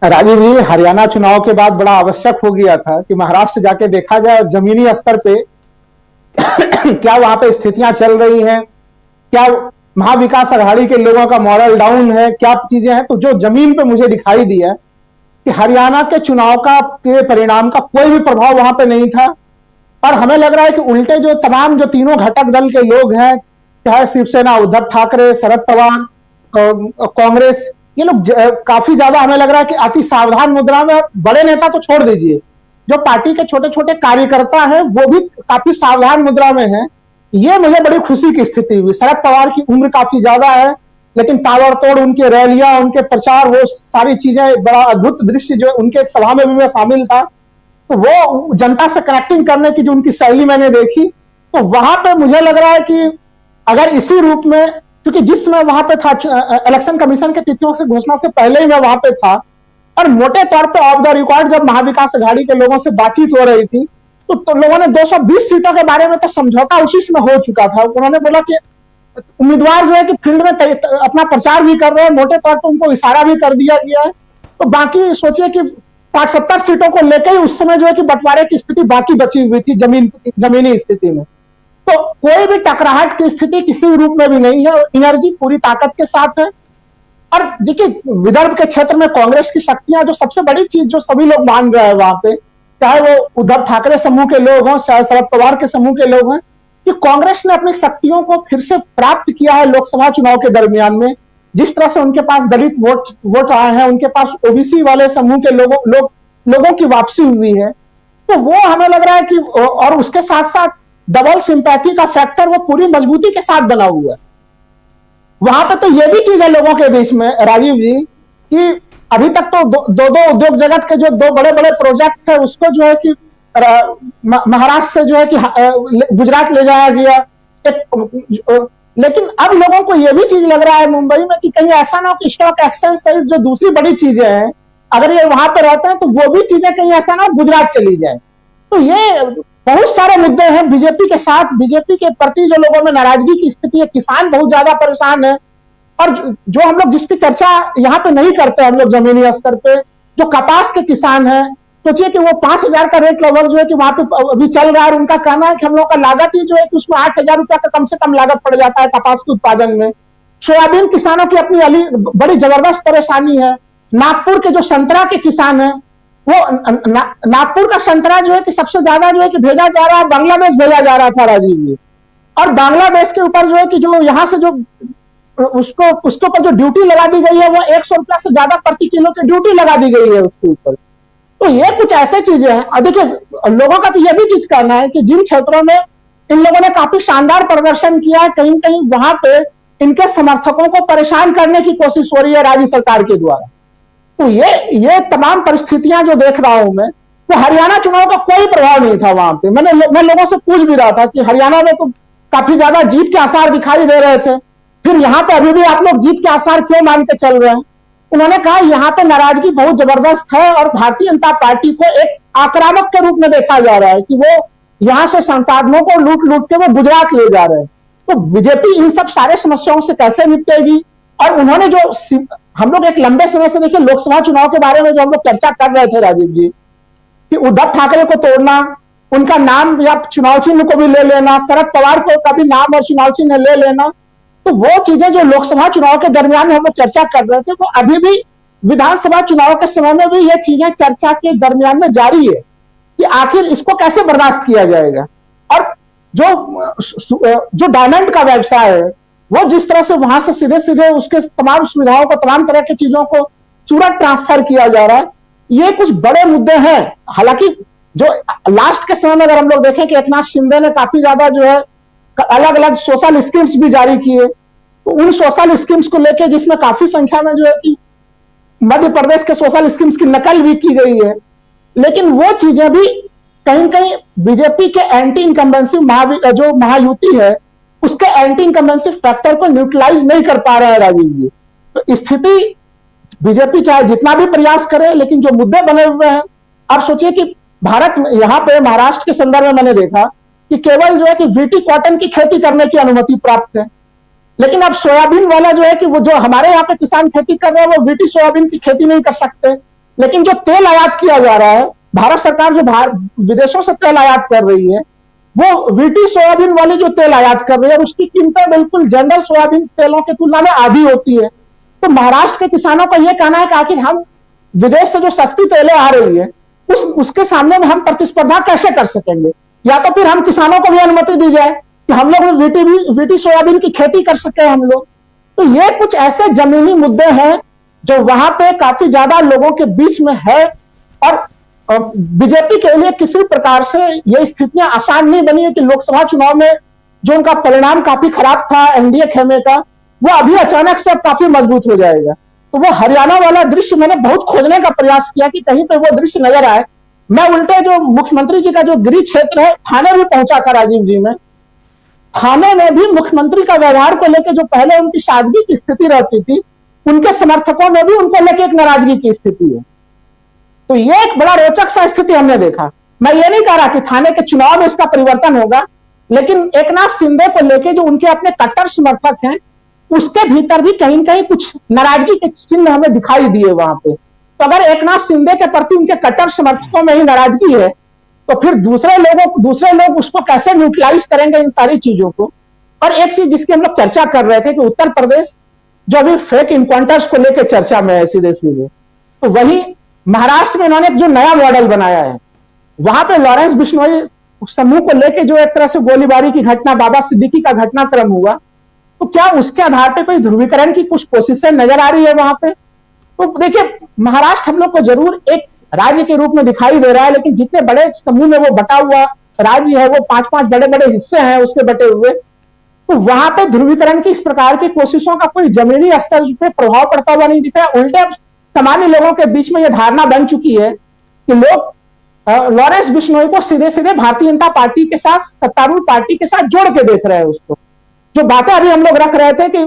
राजीव जी, हरियाणा चुनाव के बाद बड़ा आवश्यक हो गया था कि महाराष्ट्र जाके देखा जाए और जमीनी स्तर पे क्या वहां पे स्थितियां चल रही हैं, क्या महाविकास अघाड़ी के लोगों का मॉरल डाउन है, क्या चीजें हैं। तो जो जमीन पे मुझे दिखाई दिया कि हरियाणा के चुनाव का के परिणाम का कोई भी प्रभाव वहां पे नहीं था। और हमें लग रहा है कि उल्टे जो तमाम जो तीनों घटक दल के लोग हैं, चाहे शिवसेना, उद्धव ठाकरे, शरद पवार, कांग्रेस, ये लोग काफी ज्यादा हमें लग रहा है कि अति सावधान मुद्रा में। बड़े नेता तो छोड़ दीजिए, जो पार्टी के छोटे छोटे कार्यकर्ता हैं वो भी काफी सावधान मुद्रा में हैं। ये मुझे बड़ी खुशी की स्थिति हुई। शरद पवार की उम्र काफी ज्यादा है, लेकिन ताबड़तोड़ उनके रैलियां, उनके प्रचार, वो सारी चीजें, बड़ा अद्भुत दृश्य जो उनके एक सभा में भी मैं शामिल था, तो वो जनता से कनेक्टिंग करने की जो उनकी शैली मैंने देखी, तो वहां पे मुझे लग रहा है कि अगर इसी रूप में, क्योंकि जिस समय वहां पे था, इलेक्शन कमीशन के तिथियों से घोषणा से पहले ही मैं वहां पे था, और मोटे तौर पे ऑफ द रिकॉर्ड जब महाविकास अघाड़ी के लोगों से बातचीत हो रही थी, तो लोगों ने 220 सीटों के बारे में तो समझौता उसी में हो चुका था। उन्होंने बोला कि उम्मीदवार जो है कि फील्ड में अपना प्रचार भी कर रहे हैं, मोटे तौर पर उनको इशारा भी कर दिया गया है। तो बाकी सोचिए कि 60-70 सीटों को लेकर ही उस समय जो है कि बंटवारे की स्थिति बाकी बची हुई थी जमीनी स्थिति में। तो कोई भी टकराहट की स्थिति किसी रूप में भी नहीं है, एनर्जी पूरी ताकत के साथ है। और देखिए, विदर्भ के क्षेत्र में कांग्रेस की शक्तियां, जो सबसे बड़ी चीज जो सभी लोग मान रहे हैं वहां पे, चाहे वो उद्धव ठाकरे समूह के लोग हों, चाहे शरद पवार के समूह के लोग हैं, कि कांग्रेस ने अपनी शक्तियों को फिर से प्राप्त किया है लोकसभा चुनाव के दरमियान में। जिस तरह से उनके पास दलित वोट आए हैं, उनके पास ओबीसी वाले समूह के लोगों की वापसी हुई है, तो वो हमें लग रहा है कि, और उसके साथ साथ डबल सिंपैथी का फैक्टर वो पूरी मजबूती के साथ बना हुआ है। वहां पे तो ये भी चीज है लोगों के बीच में, राजीव जी, कि अभी तक तो दो उद्योग जगत के जो दो बड़े बड़े प्रोजेक्ट है, उसको जो है कि महाराष्ट्र से जो है कि गुजरात ले जाया गया। लेकिन अब लोगों को यह भी चीज लग रहा है मुंबई में कि कहीं ऐसा ना हो कि स्टॉक एक्सचेंज सहित जो दूसरी बड़ी चीजें हैं, अगर ये वहां पर रहते हैं तो वो भी चीजें कहीं ऐसा ना गुजरात चली जाए। तो ये बहुत सारे मुद्दे हैं बीजेपी के साथ, बीजेपी के प्रति जो लोगों में नाराजगी की स्थिति है। किसान बहुत ज्यादा परेशान है, और जो हम लोग जिसकी चर्चा यहाँ पे नहीं करते हम लोग जमीनी स्तर पे, जो कपास के किसान हैं, सोचिए कि वो 5,000 का रेट लगभग जो है कि वहां पे अभी चल रहा है, और उनका कहना है कि हम लोग का लागत ही जो है कि उसमें 8,000 रुपया का कम से कम लागत पड़ जाता है कपास के उत्पादन में। सोयाबीन किसानों की अपनी बड़ी जबरदस्त परेशानी है। नागपुर के जो संतरा के किसान हैं, वो नागपुर का संतरा जो है कि सबसे ज्यादा जो है कि भेजा जा रहा है, बांग्लादेश भेजा जा रहा था राजीव जी। और बांग्लादेश के ऊपर जो है कि जो यहाँ से जो उसके ऊपर जो ड्यूटी लगा दी गई है, वो 100 रुपया से ज्यादा प्रति किलो की ड्यूटी लगा दी गई है उसके ऊपर। तो ये कुछ ऐसे चीजें हैं। देखिए, लोगों का तो ये भी चीज कहना है कि जिन क्षेत्रों में इन लोगों ने काफी शानदार प्रदर्शन किया है, कहीं कहीं वहां पे इनके समर्थकों को परेशान करने की कोशिश हो रही है राज्य सरकार के द्वारा। तो ये तमाम परिस्थितियां जो देख रहा हूं मैं, तो हरियाणा चुनाव का कोई प्रभाव नहीं था वहां पे। मैं लोगों से पूछ भी रहा था कि हरियाणा में तो काफी ज्यादा जीत के आसार दिखाई दे रहे थे, फिर यहाँ पे अभी भी आप लोग जीत के आसार क्यों मान के चल रहे हैं? उन्होंने कहा यहाँ पे नाराजगी बहुत जबरदस्त है, और भारतीय जनता पार्टी को एक आक्रामक के रूप में देखा जा रहा है कि वो यहाँ से संसाधनों को लूट लूट के वो गुजरात ले जा रहे हैं। तो बीजेपी इन सब सारे समस्याओं से कैसे निपटेगी? और उन्होंने जो, हम लोग एक लंबे समय से देखिए लोकसभा चुनाव के बारे में जो हम लोग चर्चा कर रहे थे राजीव जी, कि उद्धव ठाकरे को तोड़ना, उनका नाम या चुनाव चिन्ह को भी ले लेना, शरद पवार को कभी नाम और चुनाव चिन्ह ले लेना, तो वो चीजें जो लोकसभा चुनाव के दरमियान हम लोग चर्चा कर रहे थे, वो अभी भी विधानसभा चुनाव के समय में भी ये चीजें चर्चा के दरमियान में जारी है कि आखिर इसको कैसे बर्दाश्त किया जाएगा। और जो डायमंड का व्यवसाय है, वो जिस तरह से वहां से सीधे सीधे उसके तमाम सुविधाओं को, तमाम तरह की चीजों को सूरत ट्रांसफर किया जा रहा है, ये कुछ बड़े मुद्दे हैं। हालांकि जो लास्ट के समय में अगर हम लोग देखें कि एकनाथ शिंदे ने काफी ज्यादा जो है अलग अलग सोशल स्कीम्स भी जारी किए, तो उन सोशल स्कीम्स को लेकर जिसमें काफी संख्या में जो है कि मध्य प्रदेश के सोशल स्कीम्स की नकल भी की गई है, लेकिन वो चीजें भी कहीं कहीं बीजेपी के एंटी इनकम्बेंसी जो महायुति है, उसके एंटी इनकम्बेंसी फैक्टर को न्यूट्रलाइज नहीं कर पा रहा है राजीव जी। तो स्थिति, बीजेपी चाहे जितना भी प्रयास करे, लेकिन जो मुद्दे बने हुए हैं, आप सोचिए कि भारत में यहाँ पे महाराष्ट्र के संदर्भ में मैंने देखा कि केवल जो है कि वीटी कॉटन की खेती करने की अनुमति प्राप्त है, लेकिन अब सोयाबीन वाला जो है कि वो जो हमारे यहाँ पे किसान खेती कर रहे हैं, वो वीटी सोयाबीन की खेती नहीं कर सकते। लेकिन जो तेल आयात किया जा रहा है, भारत सरकार जो विदेशों से तेल आयात कर रही है, वो वीटी सोयाबीन वाली जो तेल आयात कर रही है, उसकी कीमतें बिल्कुल जनरल सोयाबीन तेलों की तुलना में आधी होती है। तो महाराष्ट्र के किसानों का यह कहना है कि आखिर हम विदेश से जो सस्ती तेलें आ रही है, उसके सामने में हम प्रतिस्पर्धा कैसे कर सकेंगे? या तो फिर हम किसानों को भी अनुमति दी जाए कि हम लोग वीटी सोयाबीन की खेती कर सके हम लोग। तो ये कुछ ऐसे जमीनी मुद्दे हैं जो वहां पे काफी ज्यादा लोगों के बीच में है, और बीजेपी के लिए किसी प्रकार से ये स्थितियां आसान नहीं बनी है कि लोकसभा चुनाव में जो उनका परिणाम काफी खराब था एनडीए खेमे का, वो अभी अचानक से काफी मजबूत हो जाएगा। तो वो हरियाणा वाला दृश्य मैंने बहुत खोजने का प्रयास किया कि कहीं पे वो दृश्य नजर आए। मैं उल्टे जो मुख्यमंत्री जी का जो गृह क्षेत्र है थाने भी पहुंचा था राजीव जी में, थाने में भी मुख्यमंत्री का व्यवहार को लेकर जो पहले उनकी सादगी की स्थिति रहती थी, उनके समर्थकों में भी उनको लेकर एक नाराजगी की स्थिति है। तो ये एक बड़ा रोचक सा स्थिति हमने देखा। मैं ये नहीं कह रहा कि थाने के चुनाव में इसका परिवर्तन होगा, लेकिन एकनाथ शिंदे को लेकर जो उनके अपने कट्टर समर्थक हैं, उसके भीतर भी कहीं कहीं कुछ नाराजगी के चिन्ह हमें दिखाई दिए वहां पे। तो अगर एकनाथ शिंदे के प्रति उनके कट्टर समर्थकों में ही नाराजगी है, तो फिर दूसरे लोग उसको कैसे न्यूट्रलाइज करेंगे इन सारी चीजों को? और एक चीज जिसकी हम लोग चर्चा कर रहे थे कि उत्तर प्रदेश जो अभी फेक इनकाउंटर्स को लेकर चर्चा में है सीधे सीधे, तो वही महाराष्ट्र में इन्होंने जो नया मॉडल बनाया है, वहां पे लॉरेंस बिश्नोई समूह को लेकर जो एक तरह से गोलीबारी की घटना, बाबा सिद्दीकी का घटनाक्रम हुआ, तो क्या उसके आधार पर कोई ध्रुवीकरण की कुछ कोशिशें नजर आ रही है वहां पे? तो देखिए, महाराष्ट्र हम लोग को जरूर एक राज्य के रूप में दिखाई दे रहा है, लेकिन जितने बड़े समूह में वो बटा हुआ राज्य है, वो 5-5 बड़े बड़े हिस्से हैं उसके बटे हुए, तो वहां पे ध्रुवीकरण की इस प्रकार की कोशिशों का कोई जमीनी स्तर पे प्रभाव पड़ता हुआ नहीं दिख रहा। उल्टे सामान्य लोगों के बीच में यह धारणा बन चुकी है कि लोग लॉरेंस बिश्नोई को सीधे सीधे भारतीय जनता पार्टी के साथ, सत्तारूढ़ पार्टी के साथ जोड़ के देख रहे हैं उसको। जो बातें अभी हम लोग रख रहे थे कि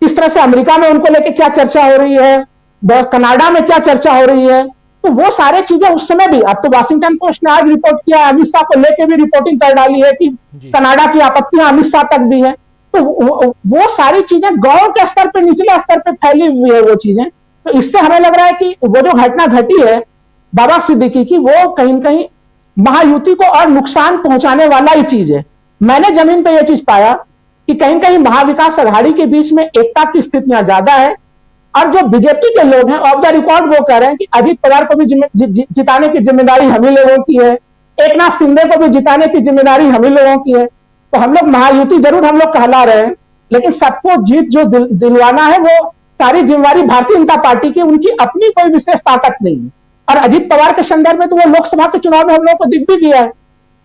किस तरह से अमेरिका में उनको लेकर क्या चर्चा हो रही है, कनाडा में क्या चर्चा हो रही है, तो वो सारे चीजें उस समय भी, अब तो वाशिंगटन पोस्ट ने आज रिपोर्ट किया, अमित शाह को लेकर भी रिपोर्टिंग कर डाली है कि कनाडा की आपत्तियां अमित शाह तक भी है। तो वो सारी चीजें गांव के स्तर पे, निचले स्तर पे फैली हुई है वो चीजें। तो इससे हमें लग रहा है कि वो जो घटना घटी है बाबा सिद्दीकी की, वो कहीं कहीं महायुति को और नुकसान पहुंचाने वाला ही चीज है। मैंने जमीन पे यह चीज पाया कि कहीं कहीं महाविकास अघाड़ी के बीच में एकता की स्थितियां ज्यादा है, और जो बीजेपी के लोग हैं ऑफ द रिकॉर्ड वो कह रहे हैं कि अजित पवार को भी जिताने की जिम्मेदारी हम ही लोगों की है, एकनाथ शिंदे को भी जिताने की जिम्मेदारी हम ही लोगों की है। तो हम लोग महायुति जरूर हम लोग कहला रहे हैं, लेकिन सबको जीत जो दिलवाना है वो सारी जिम्मेदारी भारतीय जनता पार्टी की, उनकी अपनी कोई विशेष ताकत नहीं है। और अजित पवार के संदर्भ में तो वो लोकसभा के चुनाव में हम लोग को दिख भी गया है।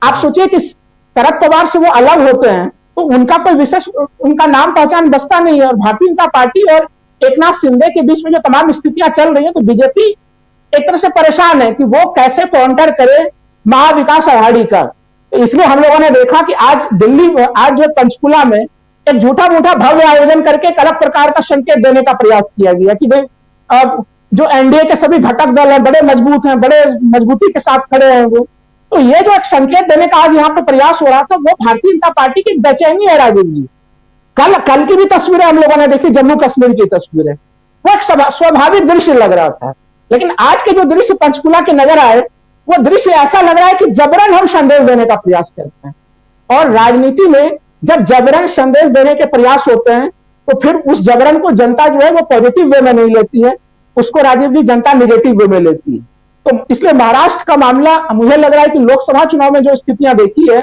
आप सोचिए कि शरद पवार से वो अलग होते हैं तो उनका कोई विशेष, उनका नाम पहचान बसता नहीं है। और भारतीय जनता पार्टी और एकनाथ शिंदे के बीच में जो तमाम स्थितियां चल रही है, तो बीजेपी एक तरह से परेशान है कि वो कैसे काउंटर करे महाविकास अघाड़ी का। तो इसलिए हम लोगों ने देखा कि आज जो पंचकुला में एक झूठा मूठा भव्य आयोजन करके एक अलग प्रकार का संकेत देने का प्रयास किया गया कि भाई जो एनडीए के सभी घटक दल हैं बड़े मजबूत हैं, बड़े मजबूती के साथ खड़े हैं वो। तो ये जो एक संकेत देने का आज यहाँ पे प्रयास हो रहा था, वो भारतीय जनता पार्टी की बेचैनी है राजीव जी। कल की भी तस्वीरें हम लोगों ने देखी, जम्मू कश्मीर की तस्वीरें, वो एक स्वाभाविक दृश्य लग रहा था। लेकिन आज के जो दृश्य पंचकुला के नजर आए, वो दृश्य ऐसा लग रहा है कि जबरन हम संदेश देने का प्रयास करते हैं। और राजनीति में जब जबरन संदेश देने के प्रयास होते हैं, तो फिर उस जबरन को जनता जो है वो पॉजिटिव वे में नहीं लेती है, उसको राजीव जी जनता निगेटिव वे में लेती है। तो इसलिए महाराष्ट्र का मामला मुझे लग रहा है कि लोकसभा चुनाव में जो स्थितियां देखी है,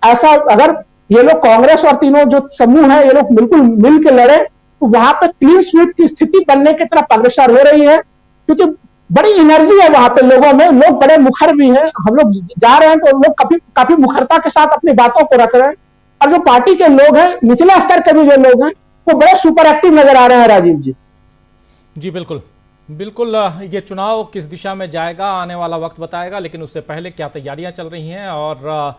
ऐसा अगर ये लोग कांग्रेस और तीनों जो समूह है ये लोग बिल्कुल मिल के लड़े, तो वहां पर क्लीन स्वीप की स्थिति बनने की तरफ अग्रसर हो रही है। क्योंकि बड़ी एनर्जी है वहां पे लोगों में, लोग बड़े मुखर भी हैं। हम लोग जा रहे हैं तो लोग काफी मुखरता के साथ अपनी बातों को रख रहे हैं। और जो पार्टी के लोग हैं, निचले स्तर के भी जो लोग हैं, वो बड़े सुपर एक्टिव नजर आ रहे हैं राजीव जी। जी बिल्कुल बिल्कुल। ये चुनाव किस दिशा में जाएगा आने वाला वक्त बताएगा, लेकिन उससे पहले क्या तैयारियां चल रही हैं और